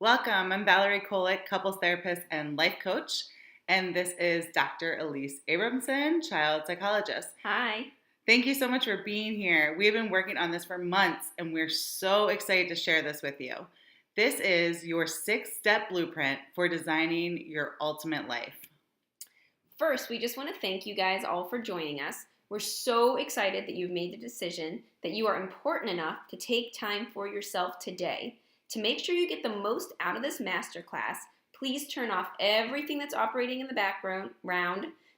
Welcome. I'm Valerie Kolick, couples therapist and life coach, and this is Dr. Elise Abramson, child psychologist. Hi. Thank you so much for being here. We've been working on this for months, and we're so excited to share this with you. This is your 6-step blueprint for designing your ultimate life. First, we just want to thank you guys all for joining us. We're so excited that you've made the decision that you are important enough to take time for yourself today. To make sure you get the most out of this masterclass, please turn off everything that's operating in the background,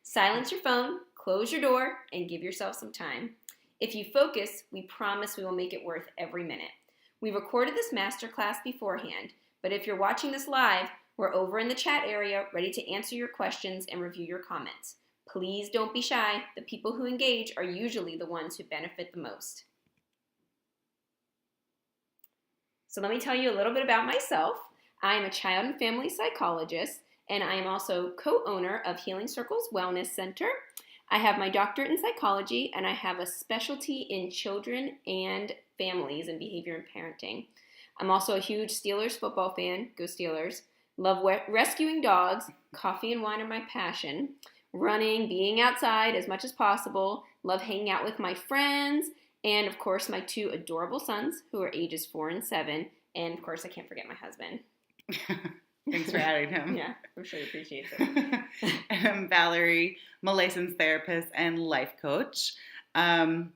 silence your phone, close your door, and give yourself some time. If you focus, we promise we will make it worth every minute. We recorded this masterclass beforehand, but if you're watching this live, we're over in the chat area ready to answer your questions and review your comments. Please don't be shy. The people who engage are usually the ones who benefit the most. So let me tell you a little bit about myself. I am a child and family psychologist, and I am also co-owner of Healing Circles Wellness Center. I have my doctorate in psychology, and I have a specialty in children and families and behavior and parenting. I'm also a huge Steelers football fan. Go Steelers. Love rescuing dogs. Coffee and wine are my passion. Running, being outside as much as possible. Love hanging out with my friends. And, of course, my 2 adorable sons, who are ages 4 and 7. And, of course, I can't forget my husband. Thanks for adding him. Yeah, I'm sure he appreciates it. And I'm Valerie, I'm a licensed therapist and life coach. Had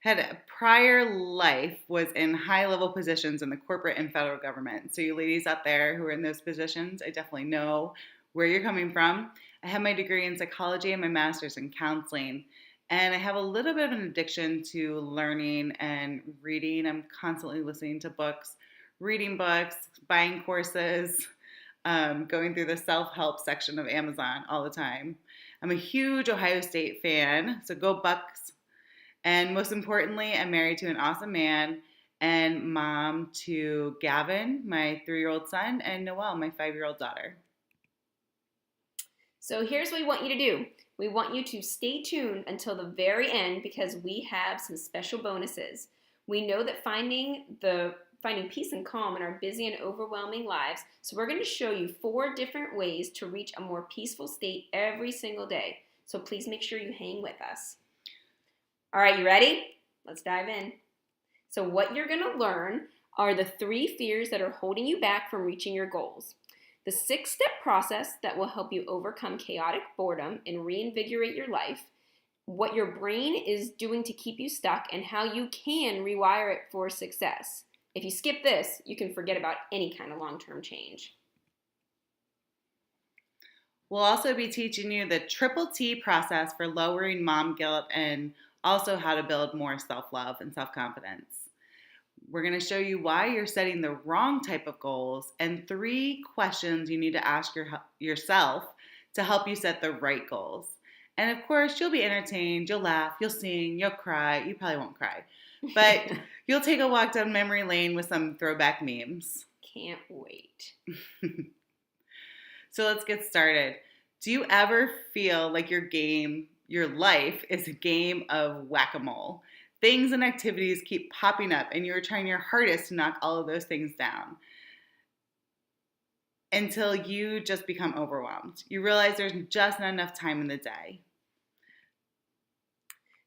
a prior life was in high-level positions in the corporate and federal government. So you ladies out there who are in those positions, I definitely know where you're coming from. I have my degree in psychology and my master's in counseling. And I have a little bit of an addiction to learning and reading. I'm constantly listening to books, reading books, buying courses, going through the self-help section of Amazon all the time. I'm a huge Ohio State fan, so go Bucks. And most importantly, I'm married to an awesome man and mom to Gavin, my 3-year-old son, and Noelle, my 5-year-old daughter. So here's what we want you to do. We want you to stay tuned until the very end because we have some special bonuses. We know that finding peace and calm in our busy and overwhelming lives, so we're going to show you 4 different ways to reach a more peaceful state every single day. So please make sure you hang with us. All right, you ready? Let's dive in. So what you're going to learn are the 3 fears that are holding you back from reaching your goals. The 6-step process that will help you overcome chaotic boredom and reinvigorate your life, what your brain is doing to keep you stuck, and how you can rewire it for success. If you skip this, you can forget about any kind of long-term change. We'll also be teaching you the triple T process for lowering mom guilt and also how to build more self-love and self-confidence. We're going to show you why you're setting the wrong type of goals and 3 questions you need to ask yourself to help you set the right goals. And of course, you'll be entertained, you'll laugh, you'll sing, you'll cry. You probably won't cry, but you'll take a walk down memory lane with some throwback memes. Can't wait. So let's get started. Do you ever feel like your life is a game of whack-a-mole? Things and activities keep popping up and you're trying your hardest to knock all of those things down until you just become overwhelmed. You realize there's just not enough time in the day.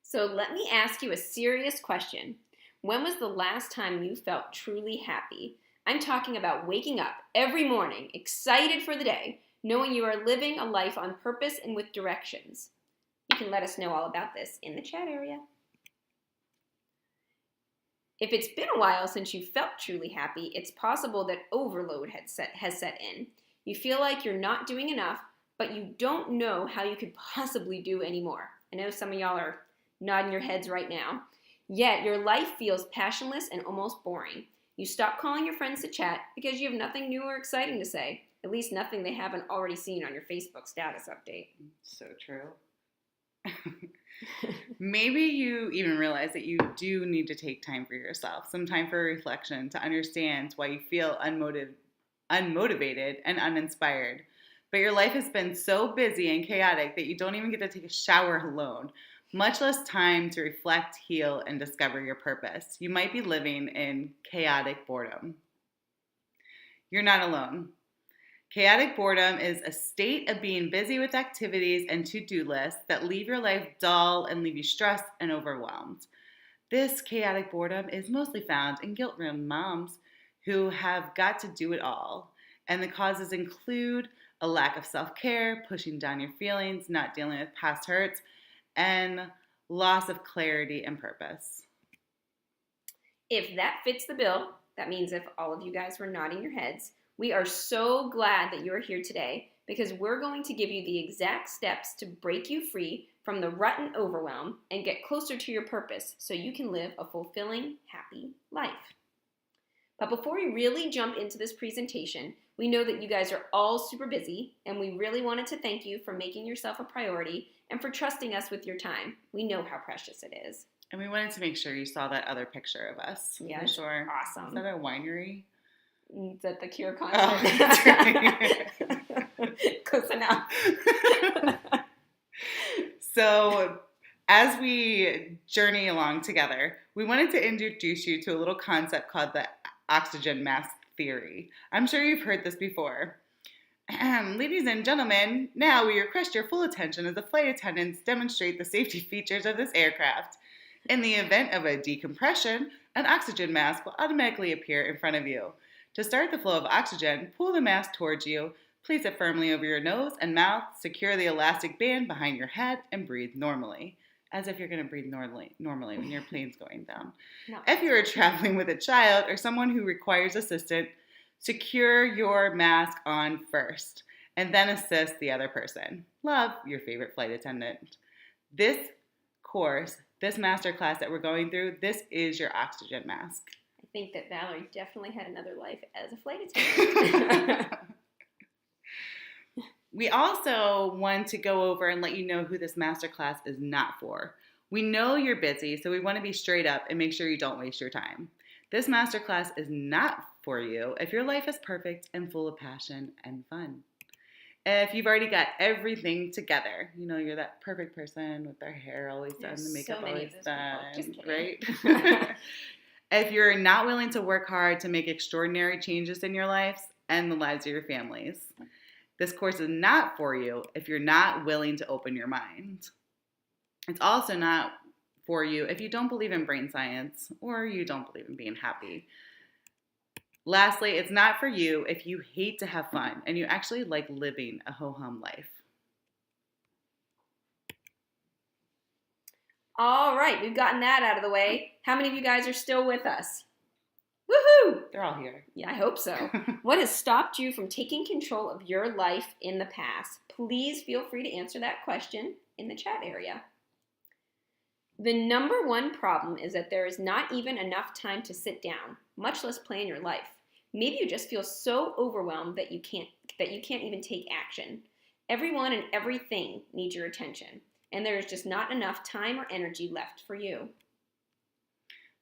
So let me ask you a serious question. When was the last time you felt truly happy? I'm talking about waking up every morning, excited for the day, knowing you are living a life on purpose and with directions. You can let us know all about this in the chat area. If it's been a while since you felt truly happy, it's possible that overload has set in. You feel like you're not doing enough, but you don't know how you could possibly do any more. I know some of y'all are nodding your heads right now. Yet your life feels passionless and almost boring. You stop calling your friends to chat because you have nothing new or exciting to say. At least nothing they haven't already seen on your Facebook status update. So true. Maybe you even realize that you do need to take time for yourself, some time for reflection to understand why you feel unmotivated and uninspired. But your life has been so busy and chaotic that you don't even get to take a shower alone, much less time to reflect, heal, and discover your purpose. You might be living in chaotic boredom. You're not alone. Chaotic boredom is a state of being busy with activities and to-do lists that leave your life dull and leave you stressed and overwhelmed. This chaotic boredom is mostly found in guilt-ridden moms who have got to do it all. And the causes include a lack of self-care, pushing down your feelings, not dealing with past hurts, and loss of clarity and purpose. If that fits the bill, that means if all of you guys were nodding your heads, we are so glad that you're here today because we're going to give you the exact steps to break you free from the rut and overwhelm and get closer to your purpose so you can live a fulfilling, happy life. But before we really jump into this presentation, we know that you guys are all super busy, and we really wanted to thank you for making yourself a priority and for trusting us with your time. We know how precious it is. And we wanted to make sure you saw that other picture of us. Yeah, for sure. Awesome. Is that a winery? Is that the Cure concert? Oh, that's right. Close enough. So, as we journey along together, we wanted to introduce you to a little concept called the oxygen mask theory. I'm sure you've heard this before. Ladies and gentlemen, now we request your full attention as the flight attendants demonstrate the safety features of this aircraft. In the event of a decompression, an oxygen mask will automatically appear in front of you. To start the flow of oxygen, pull the mask towards you, place it firmly over your nose and mouth, secure the elastic band behind your head, and breathe normally. As if you're going to breathe normally when your plane's going down. No. If you are traveling with a child or someone who requires assistance, secure your mask on first, and then assist the other person. Love, your favorite flight attendant. This course, this masterclass that we're going through, this is your oxygen mask. I think that Valerie definitely had another life as a flight attendant. We also want to go over and let you know who this masterclass is not for. We know you're busy, so we want to be straight up and make sure you don't waste your time. This masterclass is not for you if your life is perfect and full of passion and fun. If you've already got everything together, you know, you're that perfect person with their hair always done, the makeup always done, right? If you're not willing to work hard to make extraordinary changes in your lives and the lives of your families. This course is not for you if you're not willing to open your mind. It's also not for you if you don't believe in brain science or you don't believe in being happy. Lastly, it's not for you if you hate to have fun and you actually like living a ho-hum life. All right, we've gotten that out of the way. How many of you guys are still with us? Woohoo! They're all here. Yeah, I hope so. What has stopped you from taking control of your life in the past? Please feel free to answer that question in the chat area. The number one problem is that there is not even enough time to sit down, much less plan your life. Maybe you just feel so overwhelmed that you can't even take action. Everyone and everything needs your attention, and there is just not enough time or energy left for you.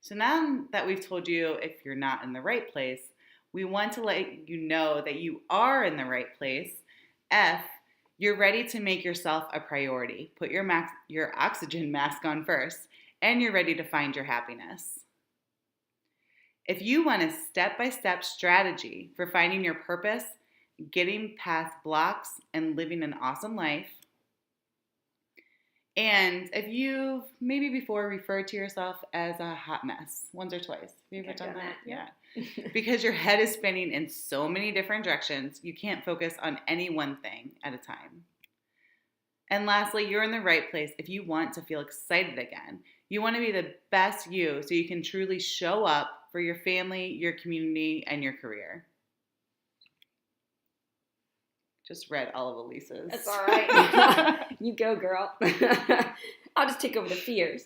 So now that we've told you if you're not in the right place, we want to let you know that you are in the right place. F, you're ready to make yourself a priority. Put your oxygen mask on first, and you're ready to find your happiness. If you want a step-by-step strategy for finding your purpose, getting past blocks, and living an awesome life, and if you've maybe before referred to yourself as a hot mess, once or twice. Have you ever done that? Yeah. Because your head is spinning in so many different directions, you can't focus on any one thing at a time. And lastly, you're in the right place if you want to feel excited again. You want to be the best you so you can truly show up for your family, your community, and your career. Just read all of Elisa's. That's all right. You go, girl. I'll just take over the fears.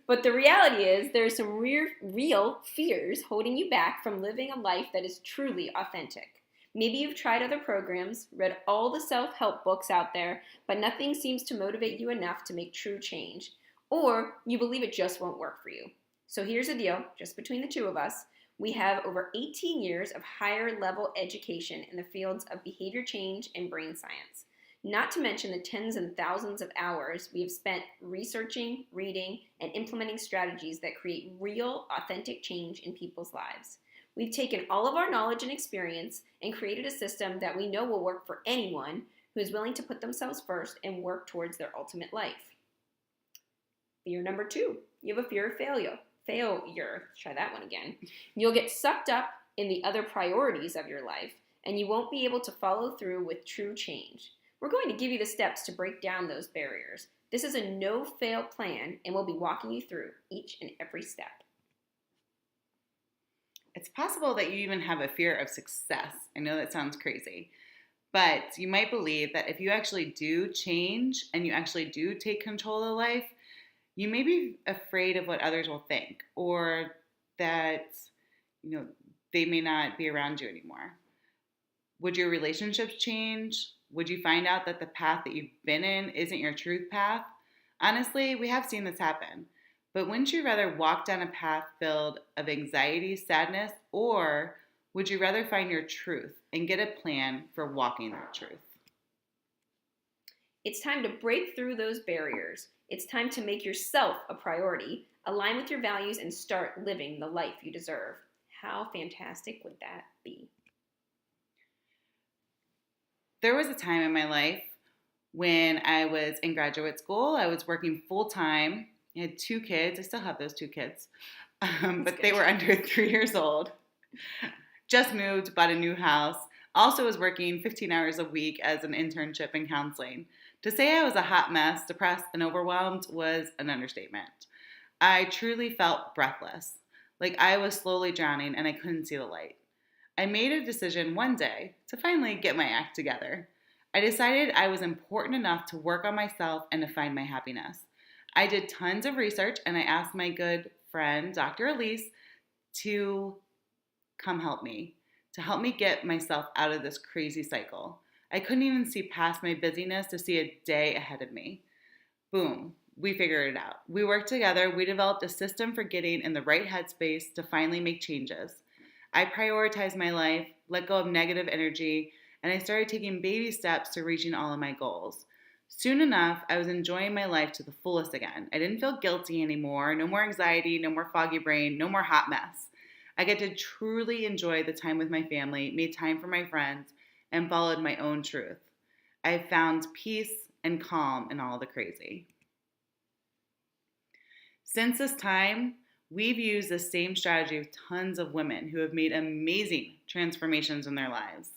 But the reality is there's some real fears holding you back from living a life that is truly authentic. Maybe you've tried other programs, read all the self-help books out there, but nothing seems to motivate you enough to make true change. Or you believe it just won't work for you. So here's the deal, just between the two of us. We have over 18 years of higher level education in the fields of behavior change and brain science, not to mention the tens and thousands of hours we have spent researching, reading, and implementing strategies that create real, authentic change in people's lives. We've taken all of our knowledge and experience and created a system that we know will work for anyone who is willing to put themselves first and work towards their ultimate life. Fear number 2, you have a fear of failure. Try that one again. You'll get sucked up in the other priorities of your life, and you won't be able to follow through with true change. We're going to give you the steps to break down those barriers. This is a no-fail plan, and we'll be walking you through each and every step. It's possible that you even have a fear of success. I know that sounds crazy, but you might believe that if you actually do change and you actually do take control of life, you may be afraid of what others will think, or that, they may not be around you anymore. Would your relationships change? Would you find out that the path that you've been in isn't your truth path? Honestly, we have seen this happen. But wouldn't you rather walk down a path filled of anxiety, sadness, or would you rather find your truth and get a plan for walking that truth? It's time to break through those barriers. It's time to make yourself a priority, align with your values, and start living the life you deserve. How fantastic would that be? There was a time in my life when I was in graduate school. I was working full time. I had 2 kids. I still have those 2 kids, but they were under 3 years old. Just moved, bought a new house. Also was working 15 hours a week as an internship in counseling. To say I was a hot mess, depressed, and overwhelmed was an understatement. I truly felt breathless, like I was slowly drowning and I couldn't see the light. I made a decision one day to finally get my act together. I decided I was important enough to work on myself and to find my happiness. I did tons of research and I asked my good friend, Dr. Elise, to come help me, to help me get myself out of this crazy cycle. I couldn't even see past my busyness to see a day ahead of me. Boom, we figured it out. We worked together. We developed a system for getting in the right headspace to finally make changes. I prioritized my life, let go of negative energy, and I started taking baby steps to reaching all of my goals. Soon enough, I was enjoying my life to the fullest again. I didn't feel guilty anymore. No more anxiety, no more foggy brain, no more hot mess. I get to truly enjoy the time with my family, made time for my friends, and followed my own truth. I found peace and calm in all the crazy. Since this time, we've used the same strategy with tons of women who have made amazing transformations in their lives.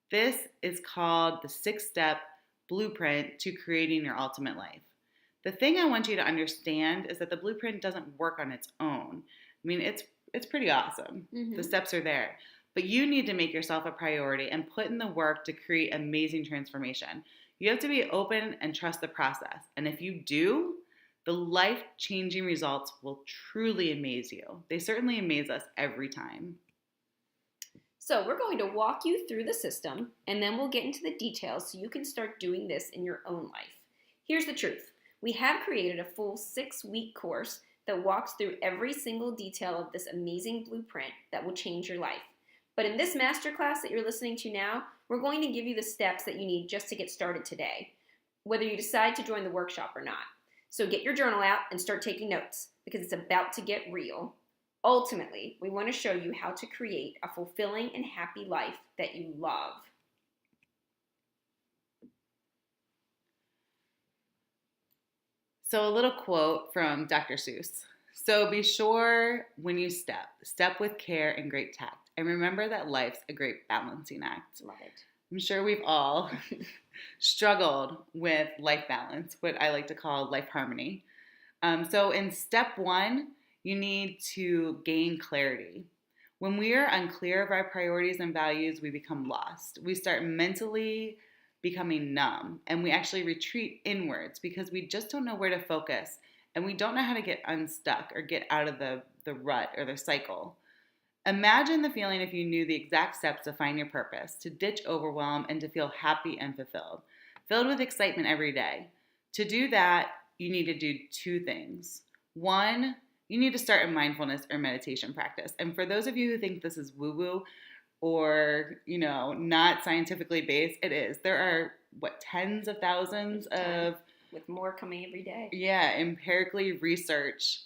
This is called the 6-step blueprint to creating your ultimate life. The thing I want you to understand is that the blueprint doesn't work on its own. I mean, it's pretty awesome. The steps are there. But you need to make yourself a priority and put in the work to create amazing transformation. You have to be open and trust the process. And if you do, the life-changing results will truly amaze you. They certainly amaze us every time. So we're going to walk you through the system, and then we'll get into the details so you can start doing this in your own life. Here's the truth. We have created a full 6-week course that walks through every single detail of this amazing blueprint that will change your life. But in this masterclass that you're listening to now, we're going to give you the steps that you need just to get started today, whether you decide to join the workshop or not. So get your journal out and start taking notes because it's about to get real. Ultimately, we want to show you how to create a fulfilling and happy life that you love. So a little quote from Dr. Seuss. So be sure when you step with care and great tact. And remember that life's a great balancing act. Love it. I'm sure we've all struggled with life balance, what I like to call life harmony. So in step 1, you need to gain clarity. When we are unclear of our priorities and values, we become lost. We start mentally becoming numb, and we actually retreat inwards because we just don't know where to focus, and we don't know how to get unstuck or get out of the rut or the cycle. Imagine the feeling if you knew the exact steps to find your purpose, to ditch overwhelm, and to feel happy and fulfilled, filled with excitement every day. To do that, you need to do 2 things. 1, you need to start a mindfulness or meditation practice. And for those of you who think this is woo-woo or, not scientifically based, it is. There are, tens of thousands of... With more coming every day. Yeah, empirically research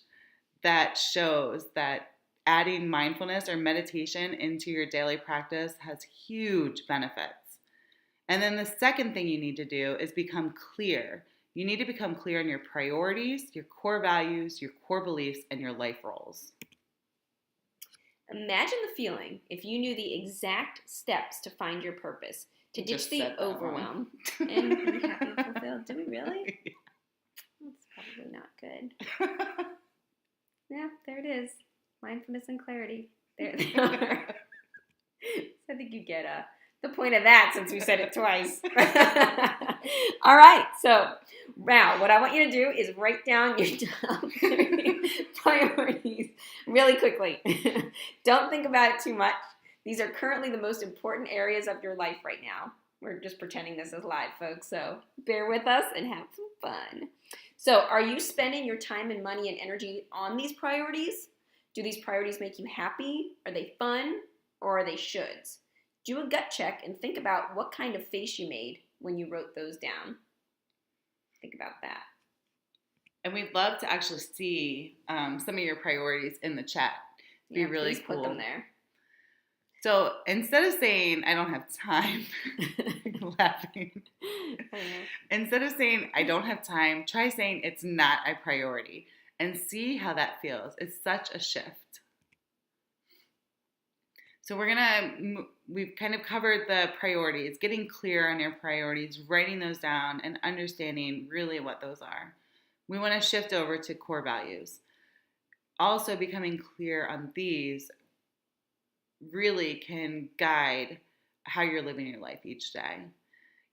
that shows that adding mindfulness or meditation into your daily practice has huge benefits. And then the second thing you need to do is become clear. You need to become clear on your priorities, your core values, your core beliefs, and your life roles. Imagine the feeling if you knew the exact steps to find your purpose, to ditch the overwhelm, and be happy and fulfilled. Did we really? That's probably not good. Yeah, there it is. Mindfulness and clarity. There they are. So I think you get the point of that since we said it twice. All right, so now what I want you to do is write down your top 3 priorities really quickly. Don't think about it too much. These are currently the most important areas of your life right now. We're just pretending this is live, folks, so bear with us and have some fun. So are you spending your time and money and energy on these priorities? Do these priorities make you happy? Are they fun? Or are they shoulds? Do a gut check and think about what kind of face you made when you wrote those down. Think about that. And we'd love to actually see some of your priorities in the chat. It'd be really please cool. Put them there. So instead of saying, I don't have time, laughing. Instead of saying, I don't have time, try saying, it's not a priority, and see how that feels. It's such a shift. So we've kind of covered the priorities, getting clear on your priorities, writing those down, and understanding really what those are. We want to shift over to core values. Also, becoming clear on these really can guide how you're living your life each day.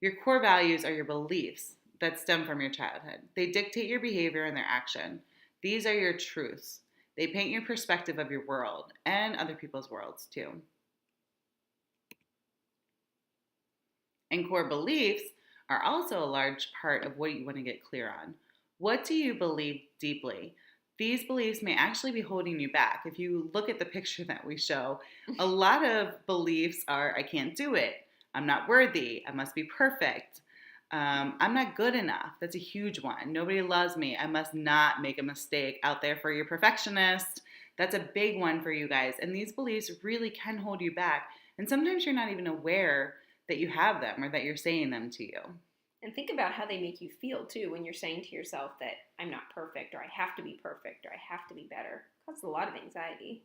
Your core values are your beliefs that stem from your childhood. They dictate your behavior and their action. These are your truths. They paint your perspective of your world and other people's worlds too. And core beliefs are also a large part of what you want to get clear on. What do you believe deeply? These beliefs may actually be holding you back. If you look at the picture that we show, a lot of beliefs are, I can't do it. I'm not worthy. I must be perfect. I'm not good enough. That's a huge one. Nobody loves me. I must not make a mistake out there for your perfectionist. That's a big one for you guys. And these beliefs really can hold you back. And sometimes you're not even aware that you have them or that you're saying them to you. And think about how they make you feel too when you're saying to yourself that I'm not perfect, or I have to be perfect, or I have to be better. It causes a lot of anxiety.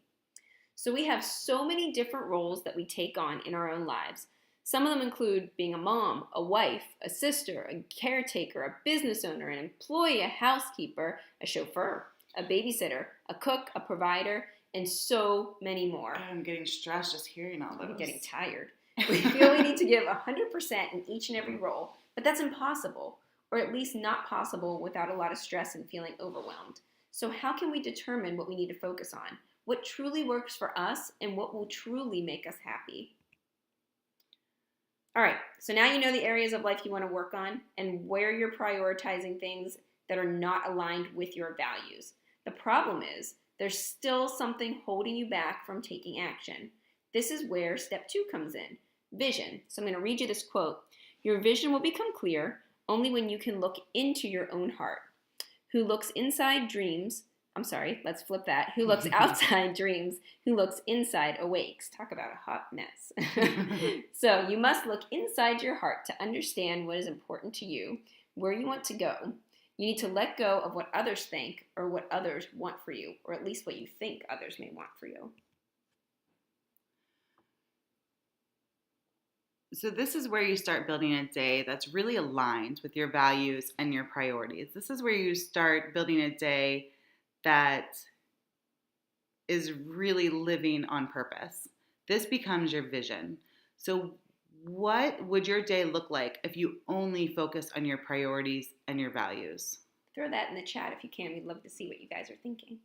So we have so many different roles that we take on in our own lives. Some of them include being a mom, a wife, a sister, a caretaker, a business owner, an employee, a housekeeper, a chauffeur, a babysitter, a cook, a provider, and so many more. I'm getting stressed just hearing all those. I'm getting tired. We feel we need to give 100% in each and every role, but that's impossible, or at least not possible without a lot of stress and feeling overwhelmed. So how can we determine what we need to focus on? What truly works for us and what will truly make us happy? All right, so now you know the areas of life you want to work on and where you're prioritizing things that are not aligned with your values. The problem is there's still something holding you back from taking action. This is where step 2 comes in, vision. So I'm going to read you this quote. Your vision will become clear only when you can look into your own heart. Who looks inside dreams, let's flip that. Who looks outside dreams, who looks inside awakes. Talk about a hot mess. So you must look inside your heart to understand what is important to you, where you want to go. You need to let go of what others think or what others want for you, or at least what you think others may want for you. So this is where you start building a day that's really aligned with your values and your priorities. This is where you start building a day that is really living on purpose. This becomes your vision. So what would your day look like if you only focus on your priorities and your values? Throw that in the chat if you can. We'd love to see what you guys are thinking.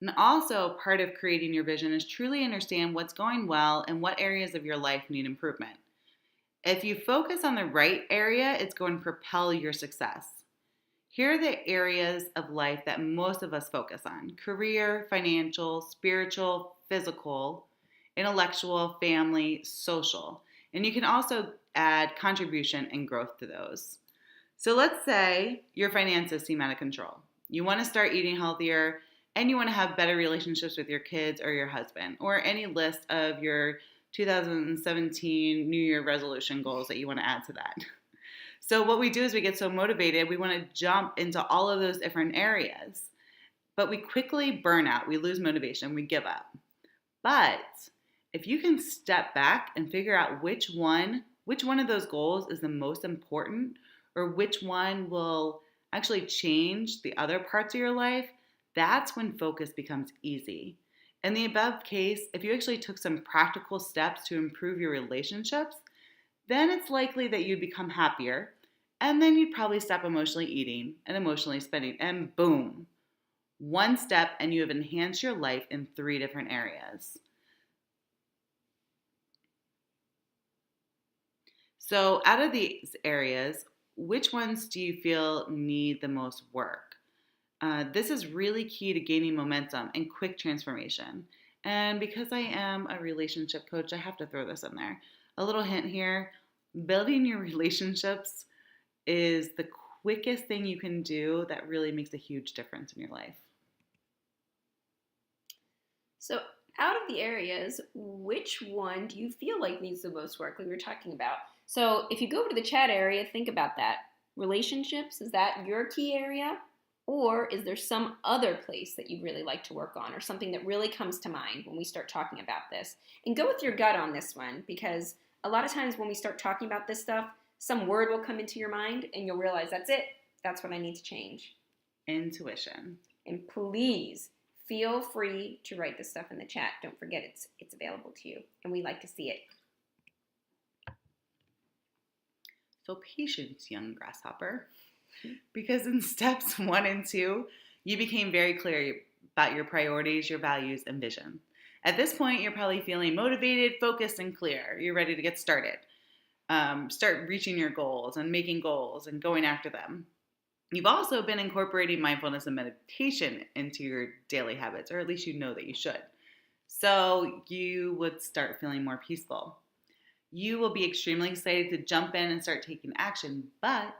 And also, part of creating your vision is truly understand what's going well and what areas of your life need improvement. If you focus on the right area, it's going to propel your success. Here are the areas of life that most of us focus on: career, financial, spiritual, physical, intellectual, family, social. And you can also add contribution and growth to those. So let's say your finances seem out of control. You want to start eating healthier, and you want to have better relationships with your kids or your husband, or any list of your 2017 New Year resolution goals that you want to add to that. So what we do is we get so motivated, we want to jump into all of those different areas, but we quickly burn out, we lose motivation, we give up. But if you can step back and figure out which one of those goals is the most important, or which one will actually change the other parts of your life, that's when focus becomes easy. In the above case, if you actually took some practical steps to improve your relationships, then it's likely that you'd become happier, and then you'd probably stop emotionally eating and emotionally spending, and boom, one step and you have enhanced your life in 3 different areas. So out of these areas, which ones do you feel need the most work? This is really key to gaining momentum and quick transformation. And because I am a relationship coach, I have to throw this in there. A little hint here, building your relationships is the quickest thing you can do that really makes a huge difference in your life. So, out of the areas, which one do you feel like needs the most work, like we were talking about? So, if you go over to the chat area, think about that. Relationships, is that your key area? Or is there some other place that you'd really like to work on, or something that really comes to mind when we start talking about this? And go with your gut on this one, because a lot of times when we start talking about this stuff, some word will come into your mind and you'll realize that's it. That's what I need to change. Intuition. And please feel free to write this stuff in the chat. Don't forget it's available to you, and we like to see it. So patience, young grasshopper. Because in steps 1 and 2, you became very clear about your priorities, your values, and vision. At this point, you're probably feeling motivated, focused, and clear. You're ready to get started. Start reaching your goals and making goals and going after them. You've also been incorporating mindfulness and meditation into your daily habits, or at least you know that you should. So you would start feeling more peaceful. You will be extremely excited to jump in and start taking action, but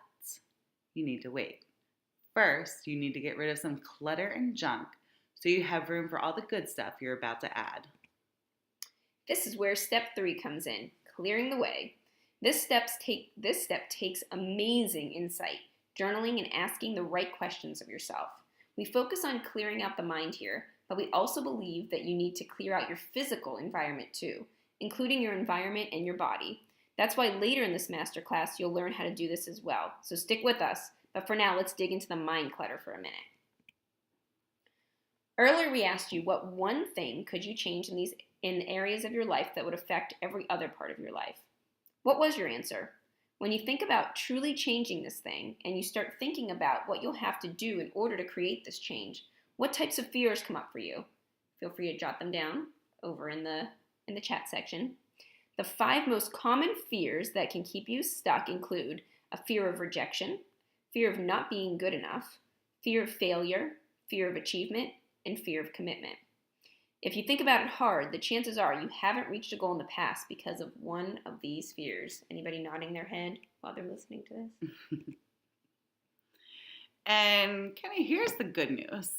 you need to wait. First, you need to get rid of some clutter and junk so you have room for all the good stuff you're about to add. This is where step 3 comes in, clearing the way. This step takes amazing insight, journaling and asking the right questions of yourself. We focus on clearing out the mind here, but we also believe that you need to clear out your physical environment too, including your environment and your body. That's why later in this masterclass, you'll learn how to do this as well. So stick with us, but for now, let's dig into the mind clutter for a minute. Earlier, we asked you what one thing could you change in areas of your life that would affect every other part of your life. What was your answer? When you think about truly changing this thing and you start thinking about what you'll have to do in order to create this change, what types of fears come up for you? Feel free to jot them down over in the chat section. The 5 most common fears that can keep you stuck include a fear of rejection, fear of not being good enough, fear of failure, fear of achievement, and fear of commitment. If you think about it hard, the chances are you haven't reached a goal in the past because of one of these fears. Anybody nodding their head while they're listening to this? And here's the good news.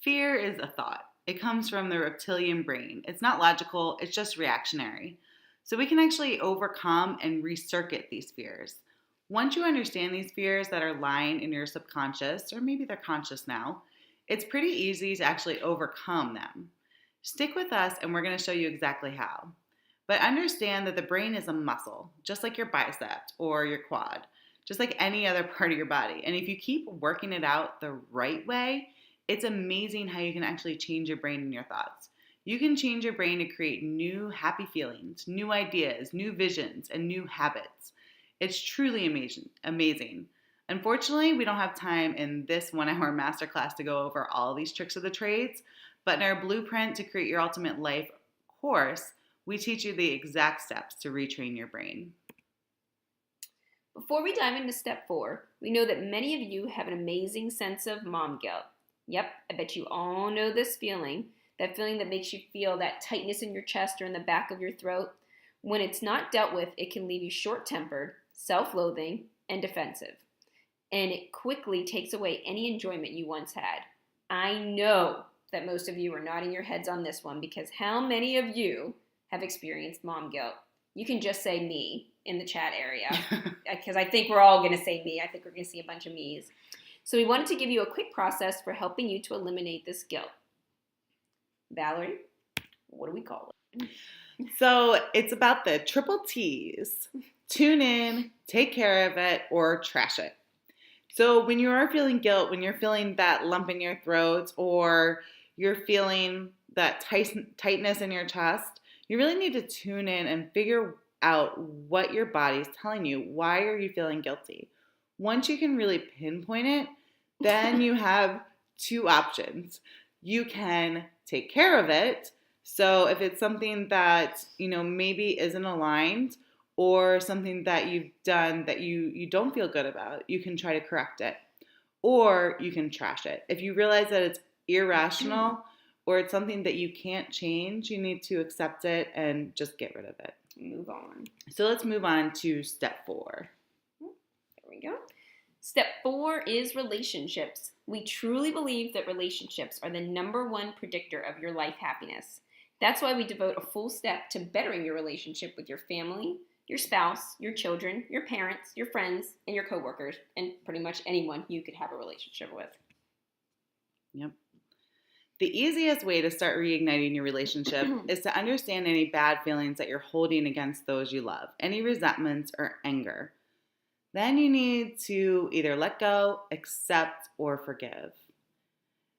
Fear is a thought. It comes from the reptilian brain. It's not logical, it's just reactionary. So we can actually overcome and recircuit these fears. Once you understand these fears that are lying in your subconscious, or maybe they're conscious now, it's pretty easy to actually overcome them. Stick with us and we're going to show you exactly how. But understand that the brain is a muscle, just like your bicep or your quad, just like any other part of your body. And if you keep working it out the right way, it's amazing how you can actually change your brain and your thoughts. You can change your brain to create new happy feelings, new ideas, new visions, and new habits. It's truly amazing. Unfortunately, we don't have time in this 1-hour masterclass to go over all these tricks of the trades, but in our Blueprint to Create Your Ultimate Life course, we teach you the exact steps to retrain your brain. Before we dive into step 4, we know that many of you have an amazing sense of mom guilt. Yep, I bet you all know this feeling, that feeling that makes you feel that tightness in your chest or in the back of your throat. When it's not dealt with, it can leave you short-tempered, self-loathing, and defensive. And it quickly takes away any enjoyment you once had. I know that most of you are nodding your heads on this one, because how many of you have experienced mom guilt? You can just say me in the chat area, because I think we're all going to say me. I think we're going to see a bunch of me's. So we wanted to give you a quick process for helping you to eliminate this guilt. Valerie, what do we call it? So it's about the triple T's. Tune in, take care of it, or trash it. So when you are feeling guilt, when you're feeling that lump in your throat, or you're feeling that tightness in your chest, you really need to tune in and figure out what your body's telling you. Why are you feeling guilty? Once you can really pinpoint it, then you have two options. You can take care of it. So if it's something that, maybe isn't aligned, or something that you've done that you don't feel good about, you can try to correct it. Or you can trash it. If you realize that it's irrational or it's something that you can't change, you need to accept it and just get rid of it. Move on. So let's move on to step 4. There we go. Step 4 is relationships. We truly believe that relationships are the number one predictor of your life happiness. That's why we devote a full step to bettering your relationship with your family, your spouse, your children, your parents, your friends, and your coworkers, and pretty much anyone you could have a relationship with. Yep. The easiest way to start reigniting your relationship is to understand any bad feelings that you're holding against those you love, any resentments or anger. Then you need to either let go, accept, or forgive.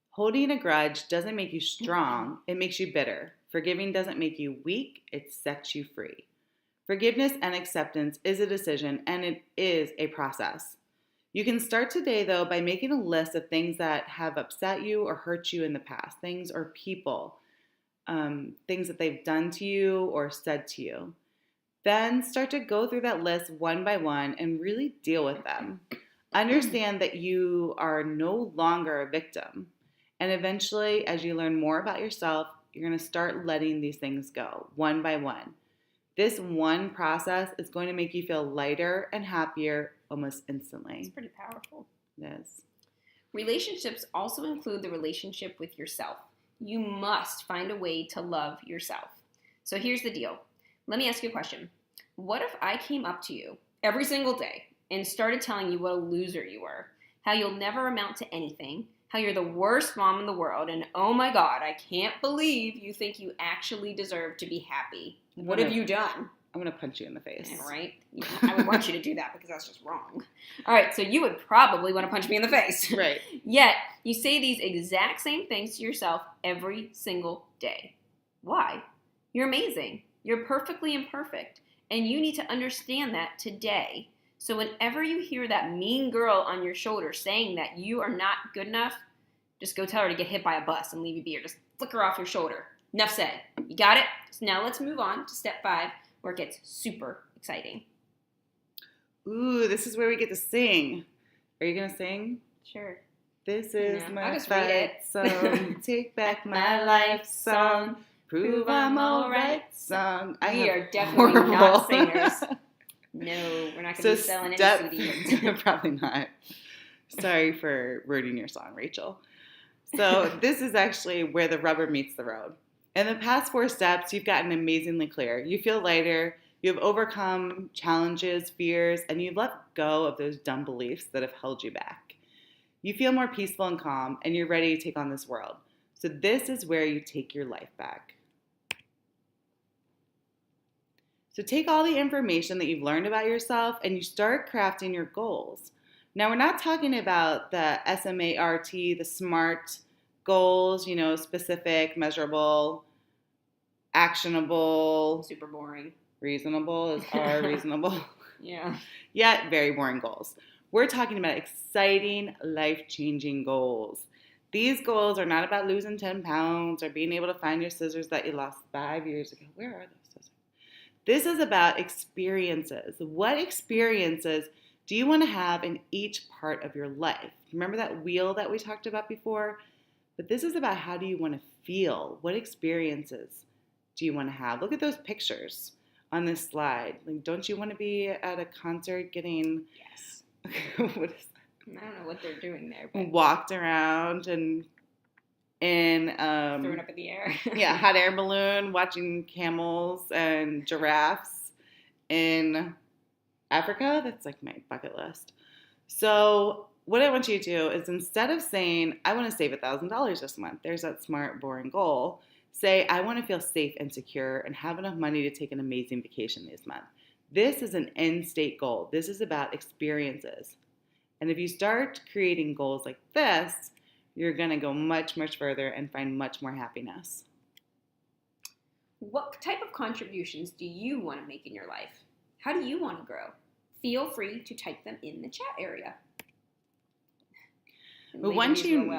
Holding a grudge doesn't make you strong, it makes you bitter. Forgiving doesn't make you weak, it sets you free. Forgiveness and acceptance is a decision, and it is a process. You can start today, though, by making a list of things that have upset you or hurt you in the past, things or people, things that they've done to you or said to you. Then start to go through that list one by one and really deal with them. Understand that you are no longer a victim. And eventually, as you learn more about yourself, you're going to start letting these things go one by one. This one process is going to make you feel lighter and happier almost instantly. It's pretty powerful. It is. Relationships also include the relationship with yourself. You must find a way to love yourself. So here's the deal. Let me ask you a question. What if I came up to you every single day and started telling you what a loser you were, how you'll never amount to anything, how you're the worst mom in the world, and oh my God, I can't believe you think you actually deserve to be happy. What have you done? I'm going to punch you in the face. Yeah, right? I would want you to do that because that's just wrong. All right, so you would probably want to punch me in the face. Right. Yet, you say these exact same things to yourself every single day. Why? You're amazing. You're perfectly imperfect. And you need to understand that today. So whenever you hear that mean girl on your shoulder saying that you are not good enough, just go tell her to get hit by a bus and leave you be, or just flick her off your shoulder. Enough said. You got it? So now let's move on to step 5, where it gets super exciting. Ooh, this is where we get to sing. Are you going to sing? Sure. This is No, my I'll just read it. song. Take back my life song. Prove I'm alright song. We are definitely not singers. No, we're not going to be selling any CDs. Probably not. Sorry for ruining your song, Rachel. So this is actually where the rubber meets the road. In the past 4 steps, you've gotten amazingly clear. You feel lighter, you have overcome challenges, fears, and you've let go of those dumb beliefs that have held you back. You feel more peaceful and calm, and you're ready to take on this world. So this is where you take your life back. So take all the information that you've learned about yourself, and you start crafting your goals. Now, we're not talking about the SMART, the SMART goals, specific, measurable, actionable. Super boring. Reasonable is R reasonable. Yeah. Yet very boring goals. We're talking about exciting, life-changing goals. These goals are not about losing 10 pounds or being able to find your scissors that you lost 5 years ago. Where are those scissors? This is about experiences. What experiences do you want to have in each part of your life? Remember that wheel that we talked about before? But this is about how do you want to feel? What experiences do you want to have? Look at those pictures on this slide. Like, don't you want to be at a concert getting... Yes. What is that? I don't know what they're doing there. But... walked around and in Throw it up in the air. yeah, hot air balloon, watching camels and giraffes in Africa. That's like my bucket list. So what I want you to do is, instead of saying, I want to save $1,000 this month, there's that smart, boring goal. Say, I want to feel safe and secure and have enough money to take an amazing vacation this month. This is an end state goal. This is about experiences. And if you start creating goals like this, you're going to go much, much further and find much more happiness. What type of contributions do you want to make in your life? How do you want to grow? Feel free to type them in the chat area. But once you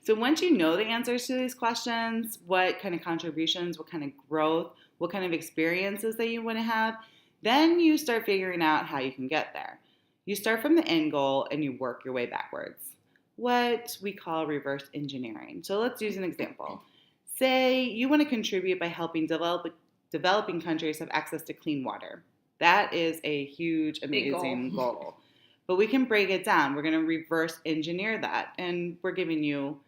so once you know the answers to these questions, what kind of contributions, what kind of growth, what kind of experiences that you want to have, then you start figuring out how you can get there. You start from the end goal and you work your way backwards. What we call reverse engineering. So let's use an example. Say you want to contribute by helping developing countries have access to clean water. That is a huge, amazing goal. But we can break it down. We're going to reverse engineer that. And we're giving you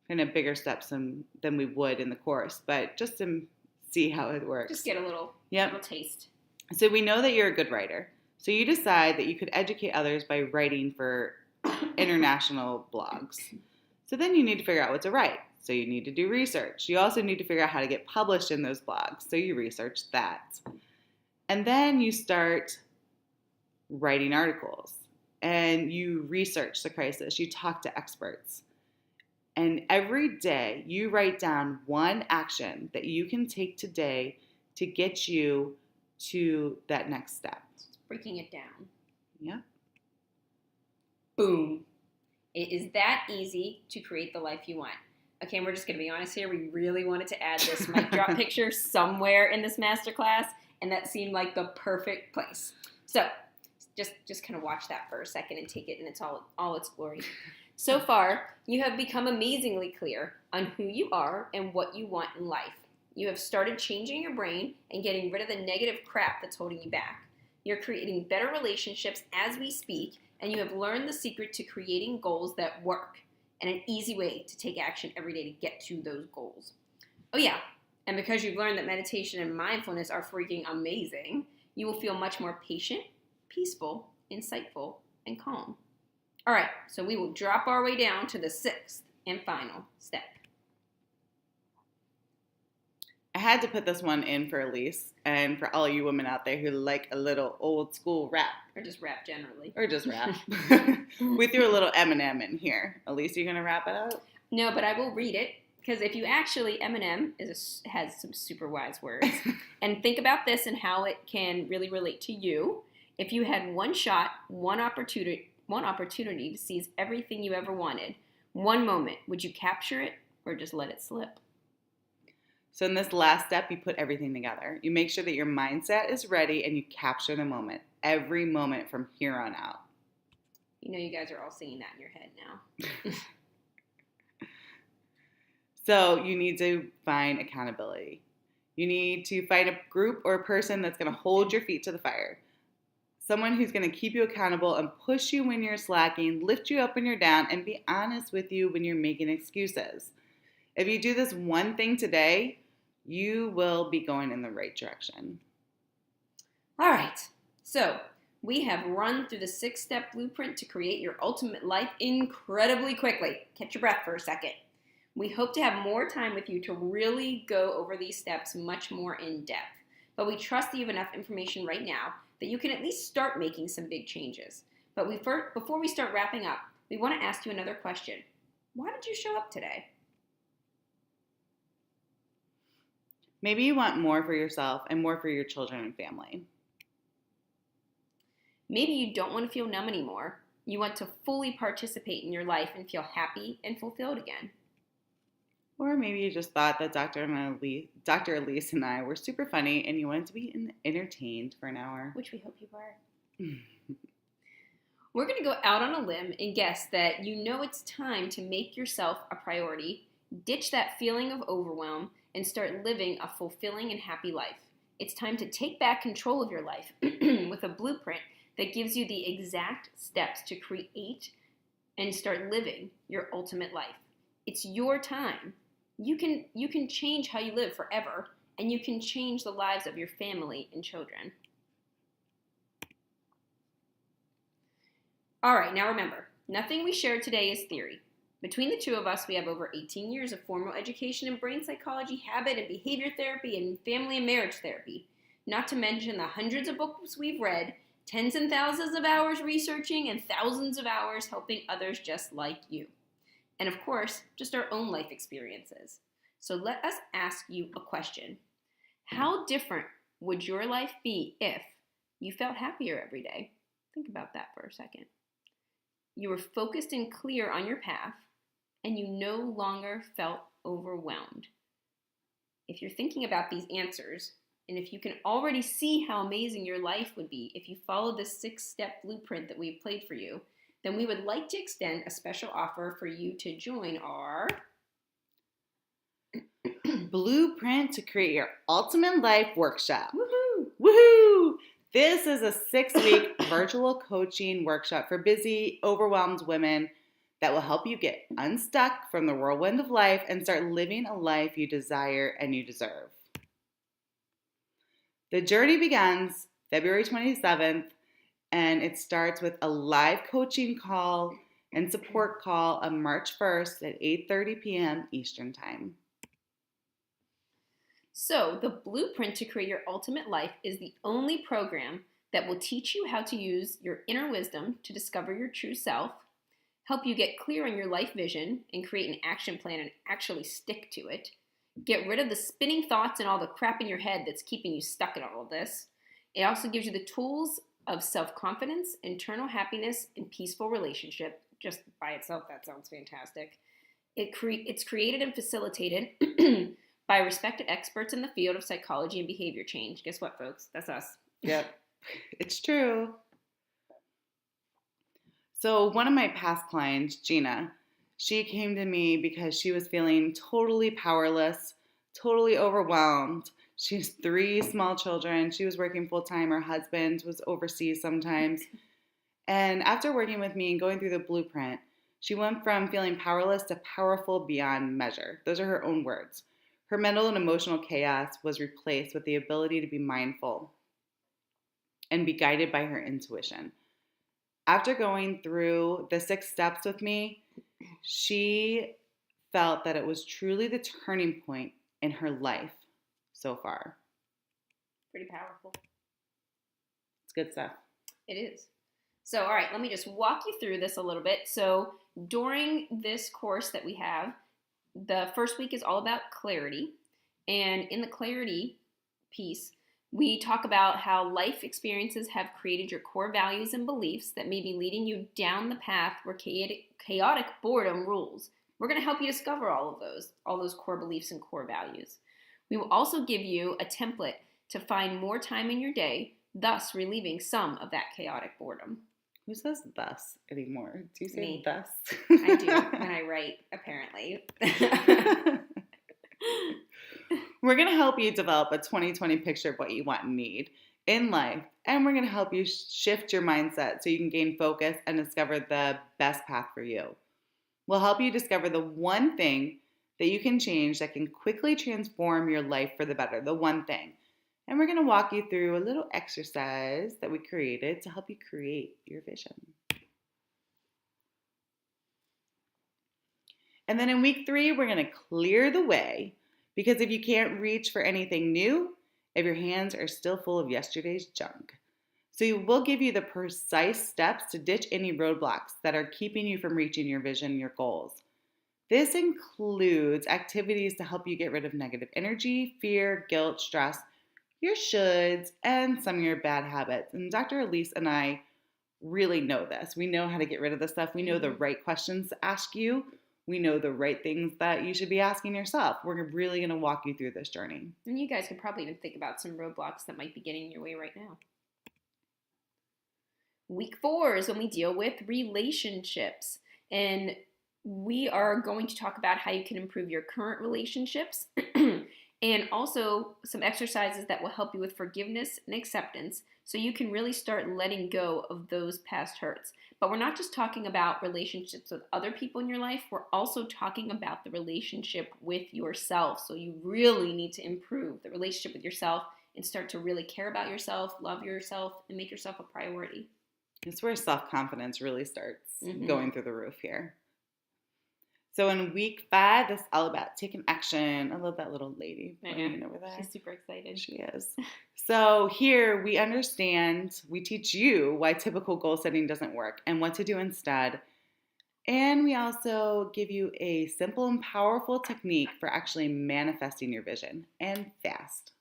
kind of bigger steps than we would in the course. But just to see how it works. Just get a little taste. So we know that you're a good writer. So you decide that you could educate others by writing for international blogs. So then you need to figure out what to write. So you need to do research. You also need to figure out how to get published in those blogs. So you research that. And then you start writing articles. And you research the crisis. You talk to experts. And every day you write down one action that you can take today to get you to that next step. Breaking it down. Yeah. Boom. It is that easy to create the life you want. Okay, and we're just going to be honest here. We really wanted to add this mic drop picture somewhere in this masterclass, and that seemed like the perfect place. So just kind of watch that for a second and take it in all its glory. So far, you have become amazingly clear on who you are and what you want in life. You have started changing your brain and getting rid of the negative crap that's holding you back. You're creating better relationships as we speak, and you have learned the secret to creating goals that work and an easy way to take action every day to get to those goals. Oh yeah, and because you've learned that meditation and mindfulness are freaking amazing, you will feel much more patient, peaceful, insightful, and calm. All right, so we will drop our way down to the sixth and final step. I had to put this one in for Elise and for all you women out there who like a little old school rap. Or just rap generally. Or just rap. We threw a little Eminem in here. Elise, are you going to wrap it out? No, but I will read it. Because if you actually, Eminem has some super wise words. And think about this and how it can really relate to you. If you had one shot, one opportunity to seize everything you ever wanted, one moment, would you capture it or just let it slip? So in this last step, you put everything together. You make sure that your mindset is ready and you capture the moment, every moment from here on out. You know you guys are all singing that in your head now. So you need to find accountability. You need to find a group or a person that's going to hold your feet to the fire. Someone who's going to keep you accountable and push you when you're slacking, lift you up when you're down, and be honest with you when you're making excuses. If you do this one thing today, you will be going in the right direction. All right. So we have run through the 6-step blueprint to create your ultimate life incredibly quickly. Catch your breath for a second. We hope to have more time with you to really go over these steps much more in depth. But we trust that you have enough information right now that you can at least start making some big changes. But before we start wrapping up, we want to ask you another question. Why did you show up today? Maybe you want more for yourself and more for your children and family. Maybe you don't want to feel numb anymore. You want to fully participate in your life and feel happy and fulfilled again. Or maybe you just thought that Dr. Elise and I were super funny and you wanted to be entertained for an hour. Which we hope you are. We're going to go out on a limb and guess that you know it's time to make yourself a priority, ditch that feeling of overwhelm, and start living a fulfilling and happy life. It's time to take back control of your life with a blueprint that gives you the exact steps to create and start living your ultimate life. It's your time. You can change how you live forever, and you can change the lives of your family and children. All right, now remember, nothing we shared today is theory. Between the two of us, we have over 18 years of formal education in brain psychology, habit and behavior therapy, and family and marriage therapy. Not to mention the hundreds of books we've read, tens and thousands of hours researching, and thousands of hours helping others just like you. And of course, just our own life experiences. So let us ask you a question. How different would your life be if you felt happier every day? Think about that for a second. You were focused and clear on your path, and you no longer felt overwhelmed. If you're thinking about these answers, and if you can already see how amazing your life would be if you follow this 6-step blueprint that we've played for you, then we would like to extend a special offer for you to join our Blueprint to Create Your Ultimate Life workshop. Woohoo! Woohoo! This is a 6-week virtual coaching workshop for busy, overwhelmed women that will help you get unstuck from the whirlwind of life and start living a life you desire and you deserve. The journey begins February 27th, and it starts with a live coaching call and support call on March 1st at 8:30 p.m. Eastern Time. So, the Blueprint to Create Your Ultimate Life is the only program that will teach you how to use your inner wisdom to discover your true self, help you get clear on your life vision and create an action plan and actually stick to it, get rid of the spinning thoughts and all the crap in your head that's keeping you stuck in all of this. It also gives you the tools of self-confidence, internal happiness, and peaceful relationship. Just by itself, that sounds fantastic. It's created and facilitated by respected experts in the field of psychology and behavior change. Guess what, folks? That's us. Yep, it's true. So one of my past clients, Gina, she came to me because she was feeling totally powerless, totally overwhelmed. She has 3 small children. She was working full-time. Her husband was overseas sometimes. And after working with me and going through the blueprint, she went from feeling powerless to powerful beyond measure. Those are her own words. Her mental and emotional chaos was replaced with the ability to be mindful and be guided by her intuition. After going through the 6 steps with me, she felt that it was truly the turning point in her life so far. Pretty powerful. It's good stuff. It is. So, all right, let me just walk you through this a little bit. So, during this course that we have, the first week is all about clarity. And in the clarity piece, we talk about how life experiences have created your core values and beliefs that may be leading you down the path where chaotic boredom rules. We're going to help you discover all those core beliefs and core values. We will also give you a template to find more time in your day, thus relieving some of that chaotic boredom. Who says thus anymore? Do you say Me. thus? I do when I write, apparently. We're going to help you develop a 20/20 picture of what you want and need in life. And we're going to help you shift your mindset so you can gain focus and discover the best path for you. We'll help you discover the one thing that you can change that can quickly transform your life for the better. The one thing. And we're going to walk you through a little exercise that we created to help you create your vision. And then in week 3, we're going to clear the way. Because if you can't reach for anything new, if your hands are still full of yesterday's junk. So we'll give you the precise steps to ditch any roadblocks that are keeping you from reaching your vision and your goals. This includes activities to help you get rid of negative energy, fear, guilt, stress, your shoulds, and some of your bad habits. And Dr. Elise and I really know this. We know how to get rid of this stuff. We know the right questions to ask you. We know the right things that you should be asking yourself. We're really going to walk you through this journey. And you guys could probably even think about some roadblocks that might be getting in your way right now. Week 4 is when we deal with relationships. And we are going to talk about how you can improve your current relationships and also some exercises that will help you with forgiveness and acceptance so you can really start letting go of those past hurts. But we're not just talking about relationships with other people in your life, we're also talking about the relationship with yourself. So you really need to improve the relationship with yourself and start to really care about yourself, love yourself, and make yourself a priority. It's where self-confidence really starts Mm-hmm. going through the roof here. So in week 5, this is all about taking action. I love that little lady running over there. She's super excited. She is. So here we understand, we teach you why typical goal setting doesn't work and what to do instead. And we also give you a simple and powerful technique for actually manifesting your vision, and fast.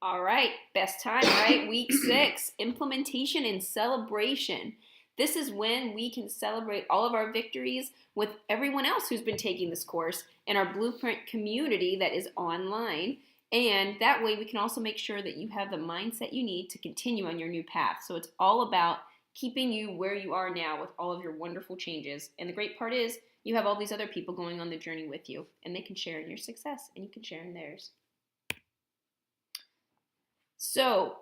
All right, best time, right? Week 6, implementation and celebration. This is when we can celebrate all of our victories with everyone else who's been taking this course in our Blueprint community that is online. And that way we can also make sure that you have the mindset you need to continue on your new path. So it's all about keeping you where you are now with all of your wonderful changes. And the great part is you have all these other people going on the journey with you, and they can share in your success and you can share in theirs. So,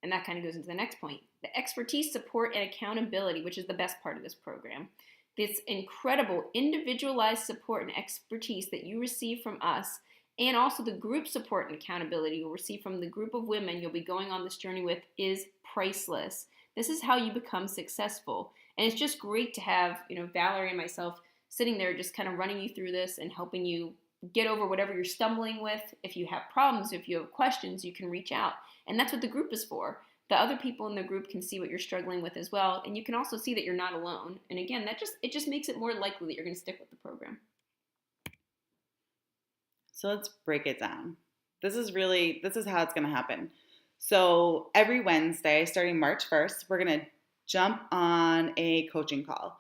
and that kind of goes into the next point, the expertise, support, and accountability, which is the best part of this program. This incredible individualized support and expertise that you receive from us, and also the group support and accountability you'll receive from the group of women you'll be going on this journey with, is priceless. This is how you become successful. And it's just great to have, Valerie and myself sitting there just kind of running you through this and helping you get over whatever you're stumbling with. If you have problems, if you have questions, you can reach out. And that's what the group is for. The other people in the group can see what you're struggling with as well, and you can also see that you're not alone. And again, it just makes it more likely that you're going to stick with the program. So let's break it down. This is how it's going to happen. So every Wednesday, starting March 1st, we're going to jump on a coaching call.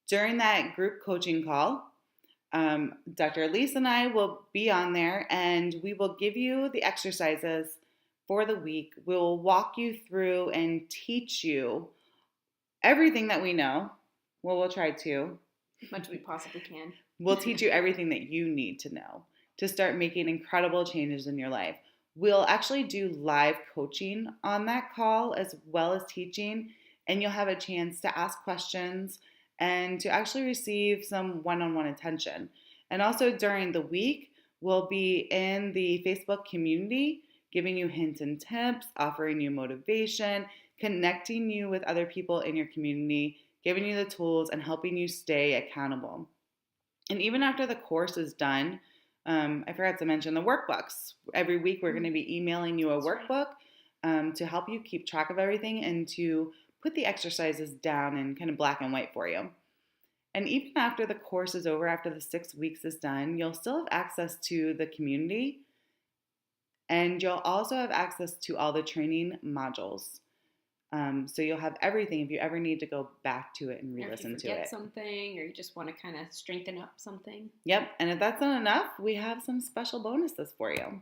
During that group coaching call, Dr. Elise and I will be on there, and we will give you the exercises for the week. We'll walk you through and teach you everything that we know. Well, we'll try to. As much as we possibly can. We'll teach you everything that you need to know to start making incredible changes in your life. We'll actually do live coaching on that call as well as teaching, and you'll have a chance to ask questions and to actually receive some one-on-one attention. And also during the week, we'll be in the Facebook community giving you hints and tips, offering you motivation, connecting you with other people in your community, giving you the tools, and helping you stay accountable. And even after the course is done, I forgot to mention the workbooks. Every week we're going to be emailing you a workbook to help you keep track of everything and to put the exercises down in kind of black and white for you. And even after the course is over, after the 6 weeks is done, you'll still have access to the community, and you'll also have access to all the training modules. So you'll have everything if you ever need to go back to it and re-listen to it. If you forget something, or you just want to kind of strengthen up something. Yep, and if that's not enough, we have some special bonuses for you.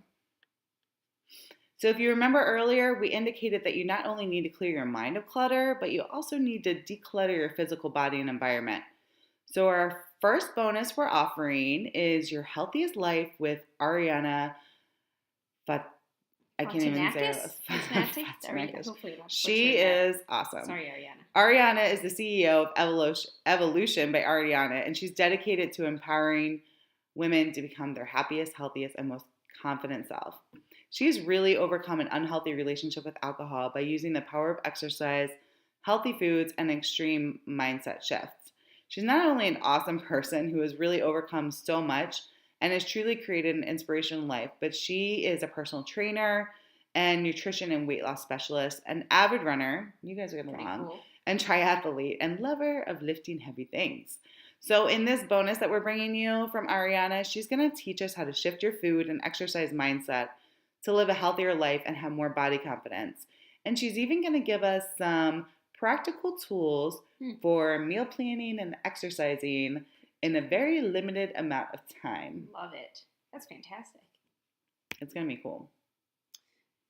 So if you remember earlier, we indicated that you not only need to clear your mind of clutter, but you also need to declutter your physical body and environment. So our first bonus we're offering is Your Healthiest Life with Ariana I can't even say it. She is awesome. Sorry, Ariana. Ariana is the CEO of Evolution by Ariana, and she's dedicated to empowering women to become their happiest, healthiest, and most confident self. She's really overcome an unhealthy relationship with alcohol by using the power of exercise, healthy foods, and extreme mindset shifts. She's not only an awesome person who has really overcome so much and has truly created an inspirational life, but she is a personal trainer and nutrition and weight loss specialist, an avid runner, you guys are going to love, cool, and triathlete, and lover of lifting heavy things. So in this bonus that we're bringing you from Ariana, she's going to teach us how to shift your food and exercise mindset to live a healthier life and have more body confidence. And she's even going to give us some practical tools for meal planning and exercising in a very limited amount of time. Love it. That's fantastic. It's going to be cool.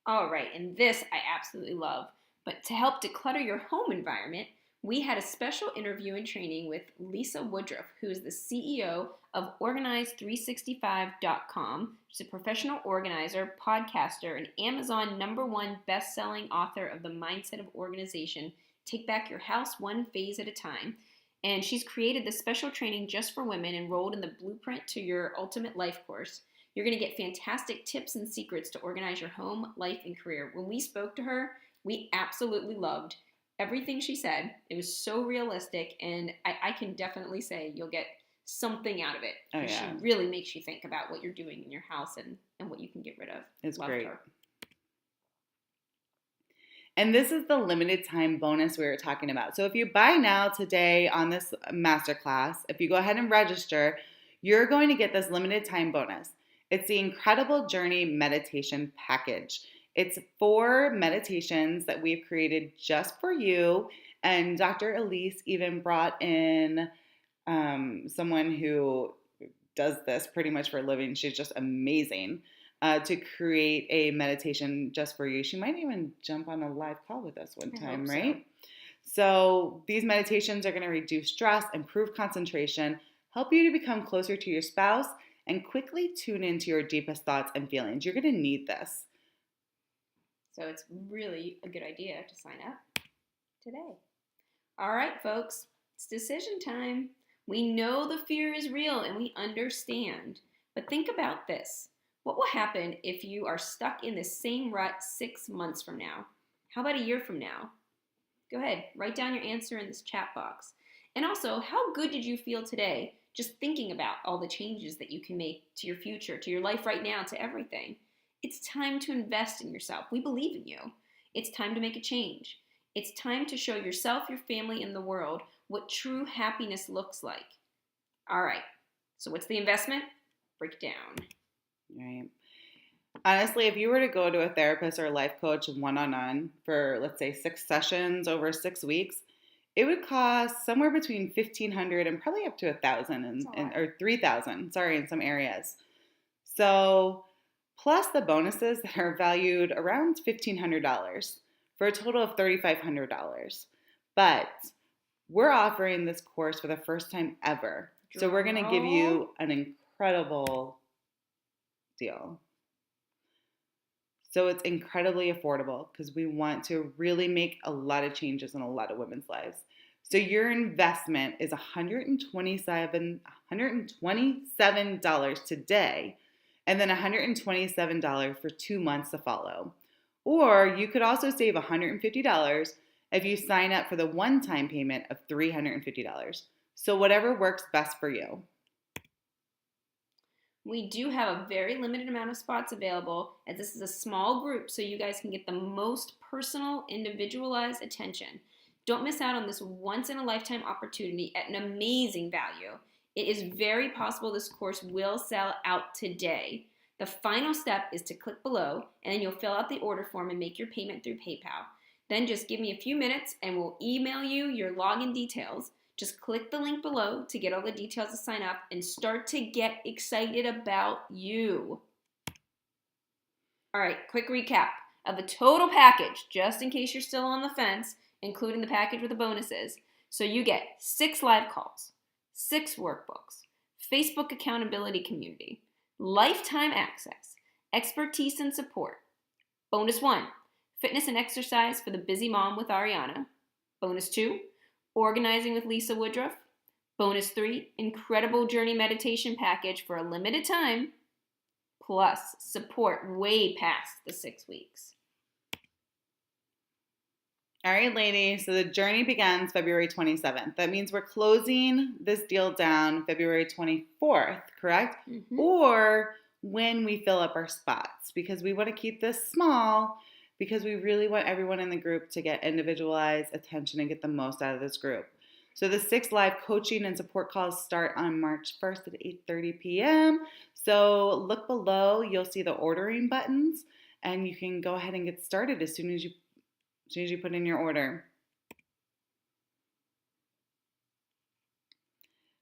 All right, and this I absolutely love. But to help declutter your home environment, we had a special interview and training with Lisa Woodruff, who is the CEO of Organize365.com. She's a professional organizer, podcaster, and Amazon #1 best-selling author of The Mindset of Organization. Take back your house one phase at a time. And she's created this special training just for women enrolled in the Blueprint to Your Ultimate Life course. You're going to get fantastic tips and secrets to organize your home, life, and career. When we spoke to her, we absolutely loved everything she said. It was so realistic, and I can definitely say you'll get something out of it. Oh, yeah. She really makes you think about what you're doing in your house and what you can get rid of. It's Loved great. her. And this is the limited time bonus we were talking about. So if you buy now today on this masterclass, if you go ahead and register, you're going to get this limited time bonus. It's the Incredible Journey Meditation Package. It's 4 meditations that we've created just for you. And Dr. Elise even brought in someone who does this pretty much for a living. She's just amazing. To create a meditation just for you. She might even jump on a live call with us one time, right? So these meditations are going to reduce stress, improve concentration, help you to become closer to your spouse, and quickly tune into your deepest thoughts and feelings. You're going to need this. So it's really a good idea to sign up today. All right, folks, it's decision time. We know the fear is real and we understand, but think about this. What will happen if you are stuck in the same rut 6 months from now? How about a year from now? Go ahead, write down your answer in this chat box. And also, how good did you feel today just thinking about all the changes that you can make to your future, to your life right now, to everything? It's time to invest in yourself. We believe in you. It's time to make a change. It's time to show yourself, your family, and the world what true happiness looks like. All right, so what's the investment? Break it down. Right. Honestly, if you were to go to a therapist or a life coach one-on-one for, let's say, 6 sessions over 6 weeks, it would cost somewhere between $1,500 and probably up to $1,000 or $3,000, in some areas. So, plus the bonuses that are valued around $1,500 for a total of $3,500. But we're offering this course for the first time ever. So we're going to give you an incredible deal. So it's incredibly affordable because we want to really make a lot of changes in a lot of women's lives. So your investment is $127 today, and then $127 for 2 months to follow. Or you could also save $150 if you sign up for the one-time payment of $350. So whatever works best for you. We do have a very limited amount of spots available, as this is a small group, so you guys can get the most personal, individualized attention. Don't miss out on this once-in-a-lifetime opportunity at an amazing value. It is very possible this course will sell out today. The final step is to click below, and then you'll fill out the order form and make your payment through PayPal. Then just give me a few minutes, and we'll email you your login details. Just click the link below to get all the details to sign up and start to get excited about you. All right, quick recap of the total package, just in case you're still on the fence, including the package with the bonuses. So you get 6 live calls, 6 workbooks, Facebook accountability community, lifetime access, expertise and support. Bonus 1, fitness and exercise for the busy mom with Ariana. Bonus 2, organizing with Lisa Woodruff. Bonus 3, incredible journey meditation package for a limited time, plus support way past the 6 weeks. All right, ladies, so the journey begins February 27th. That means we're closing this deal down February 24th, correct? Mm-hmm. Or when we fill up our spots, because we want to keep this small, because we really want everyone in the group to get individualized attention and get the most out of this group. So the 6 live coaching and support calls start on March 1st at 8:30 p.m. So look below, you'll see the ordering buttons, and you can go ahead and get started as soon as you put in your order.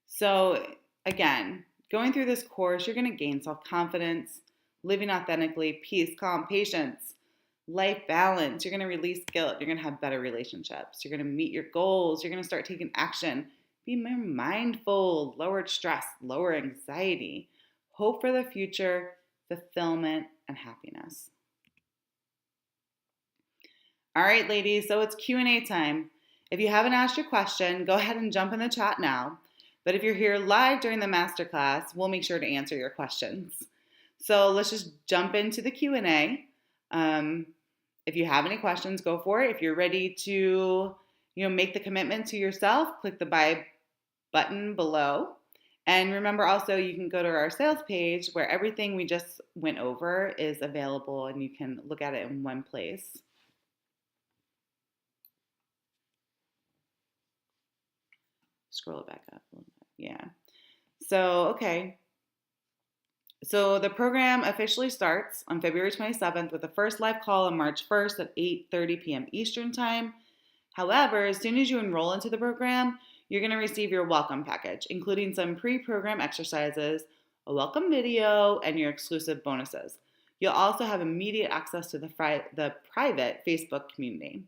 So again, going through this course, you're going to gain self-confidence, living authentically, peace, calm, patience, life balance. You're going to release guilt. You're going to have better relationships. You're going to meet your goals. You're going to start taking action, be more mindful, lower stress, lower anxiety, hope for the future, fulfillment, and happiness. All right, ladies, so it's Q&A time. If you haven't asked your question, go ahead and jump in the chat now. But if you're here live during the masterclass, we'll make sure to answer your questions. So let's just jump into the Q&A. If you have any questions, go for it. If you're ready to, make the commitment to yourself, click the buy button below. And remember also, you can go to our sales page where everything we just went over is available and you can look at it in one place. Scroll it back up a little bit. Yeah. So, okay. So the program officially starts on February 27th with the first live call on March 1st at 8:30 p.m. Eastern Time. However, as soon as you enroll into the program, you're going to receive your welcome package, including some pre-program exercises, a welcome video, and your exclusive bonuses. You'll also have immediate access to the private Facebook community.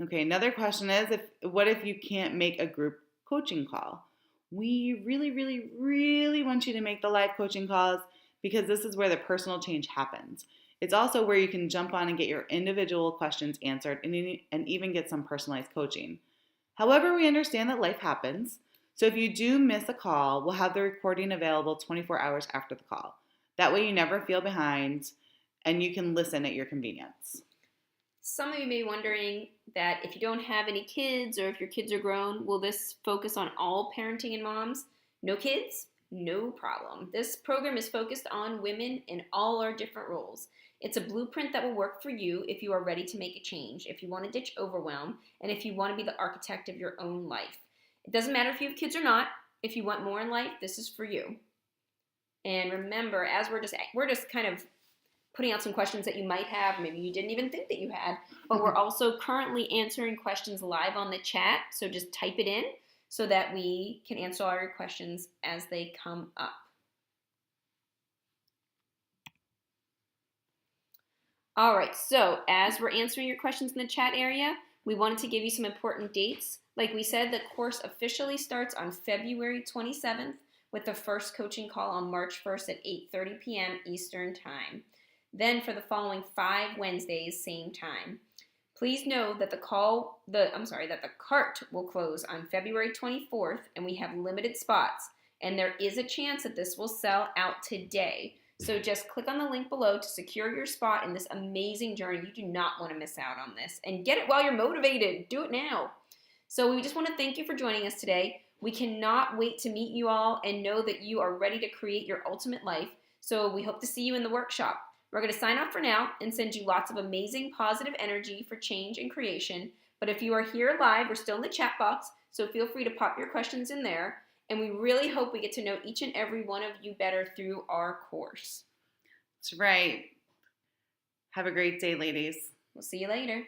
Okay, another question is, what if you can't make a group coaching call? We really, really, really want you to make the live coaching calls because this is where the personal change happens. It's also where you can jump on and get your individual questions answered and even get some personalized coaching. However, we understand that life happens. So if you do miss a call, we'll have the recording available 24 hours after the call. That way you never feel behind and you can listen at your convenience. Some of you may be wondering that if you don't have any kids or if your kids are grown, will this focus on all parenting and moms? No kids? No problem. This program is focused on women in all our different roles. It's a blueprint that will work for you if you are ready to make a change, if you want to ditch overwhelm, and if you want to be the architect of your own life. It doesn't matter if you have kids or not. If you want more in life, this is for you. And remember, as we're just kind of putting out some questions that you might have, maybe you didn't even think that you had, but we're also currently answering questions live on the chat, so just type it in so that we can answer all your questions as they come up. All right, so as we're answering your questions in the chat area, we wanted to give you some important dates. Like we said, the course officially starts on February 27th with the first coaching call on March 1st at 8:30 p.m. Eastern Time. Then for the following 5 Wednesdays, same time. Please know that the cart will close on February 24th, and we have limited spots. And there is a chance that this will sell out today. So just click on the link below to secure your spot in this amazing journey. You do not want to miss out on this. And get it while you're motivated. Do it now. So we just want to thank you for joining us today. We cannot wait to meet you all and know that you are ready to create your ultimate life. So we hope to see you in the workshop. We're going to sign off for now and send you lots of amazing positive energy for change and creation. But if you are here live, we're still in the chat box, so feel free to pop your questions in there. And we really hope we get to know each and every one of you better through our course. That's right. Have a great day, ladies. We'll see you later.